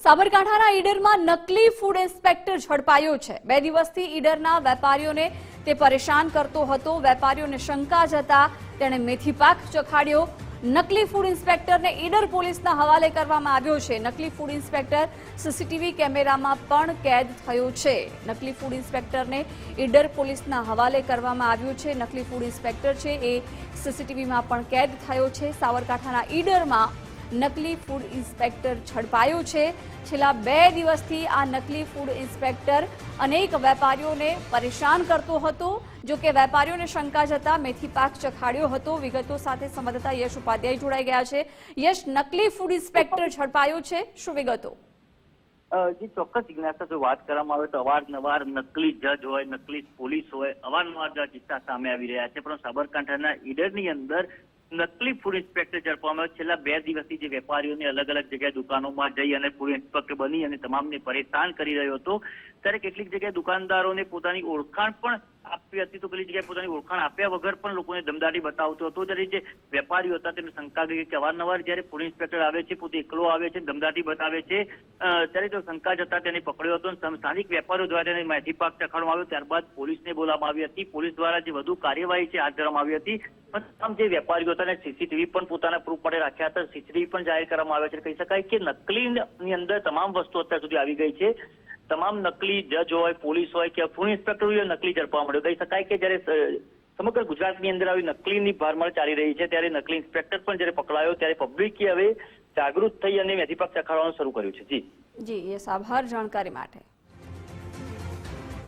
સાબરકાંઠાના ઈડરમાં નકલી food inspector ઝડપાયો છે। 2 દિવસથી ઈડરના વેપારીઓને તે પરેશાન કરતો હતો। વેપારીઓને શંકા જતા તેણે મેથી પાક ચખાડ્યો। નકલી ફૂડ ઇન્સ્પેક્ટરને ઈડર પોલીસના હવાલે કરવામાં આવ્યો છે। નકલી ફૂડ ઇન્સ્પેક્ટર સીસીટીવી કેમેરામાં પણ કેદ થયો છે। નકલી ફૂડ ઇન્સ્પેક્ટરને ઈડર પોલીસના હવાલે કરવામાં આવ્યો છે। નકલી ફૂડ ઇન્સ્પેક્ટર છે એ સીસીટીવીમાં પણ કેદ થયો છે। સાબરકાંઠાના ઈડરમાં નકલી ફૂડ ઇન્સ્પેક્ટર ઝડપાયો છે। છેલ્લા 2 દિવસથી આ નકલી ફૂડ ઇન્સ્પેક્ટર અનેક વેપારીઓને પરેશાન કરતો હતો। જો કે વેપારીઓને શંકા જતા મેથી પાક ચખાડ્યો હતો। વિગતો સાથે સંવાદદાતા યશ ઉપાધ્યાય જોડાઈ ગયા છે। યશ, નકલી ફૂડ ઇન્સ્પેક્ટર ઝડપાયો છે, શું વિગતો? જે ચોક્કસ જિજ્ઞાસા જો વાત કરવામાં આવે તો અવારનવાર નકલી જજ હોય, નકલી પોલીસ હોય, અવારનવાર કિસ્સા સામે આવી રહ્યા છે। પણ સાબરકાંઠાના ઈડરની અંદર નકલી ફૂડ ઇન્સ્પેક્ટર ઝડપવામાં આવ્યો। છેલ્લા 2 દિવસથી જે વેપારીઓને અલગ અલગ જગ્યાએ દુકાનોમાં જઈ અને ફૂડ ઇન્સ્પેક્ટર બની અને તમામને પરેશાન કરી રહ્યો હતો, ત્યારે કેટલીક જગ્યાએ દુકાનદારોને પોતાની ઓળખાણ પણ આપી હતી, તો પેલી જગ્યાએ પોતાની ઓળખાણ આપ્યા વગર પણ લોકોને દમદાટી બતાવતો હતો। ત્યારે જે વેપારીઓ હતા તેમને શંકા ગઈ કે અવારનવાર જ્યારે ફૂડ ઇન્સ્પેક્ટર આવે છે, પોતે એકલો આવે છે, દમદાટી બતાવે છે, ત્યારે જો શંકા જતા તેને પકડ્યો હતો। સ્થાનિક વેપારીઓ દ્વારા તેને મેથી પાક ચખાડવામાં આવ્યો। ત્યારબાદ પોલીસને બોલાવવામાં આવી હતી। પોલીસ દ્વારા જે વધુ કાર્યવાહી છે હાથ ધરવામાં આવી હતી। તમામ જે વેપારીઓ હતા સીસીટીવી પણ પોતાના પ્રૂફ માટે રાખ્યા હતા। સીસીટીવી પણ જાહેર કરવામાં આવ્યા છે। કહી શકાય કે નકલીની અંદર તમામ વસ્તુ અત્યાર સુધી આવી ગઈ છે। તમામ નકલી જજ હોય, પોલીસ હોય કે ફૂડ ઇન્સ્પેક્ટર હોય, નકલી ઝડપવા મળ્યો। કહી શકાય કે જ્યારે સમગ્ર ગુજરાતની અંદર આવી નકલીની ભરમાર ચાલી રહી છે, ત્યારે નકલી ઇન્સ્પેક્ટર પણ જ્યારે પકડાયો ત્યારે પબ્લિકે હવે જાગૃત થઈ અને મેથી પાક ચખાડવાનું શરૂ કર્યું છે। જી યસ, આભાર જાણકારી માટે।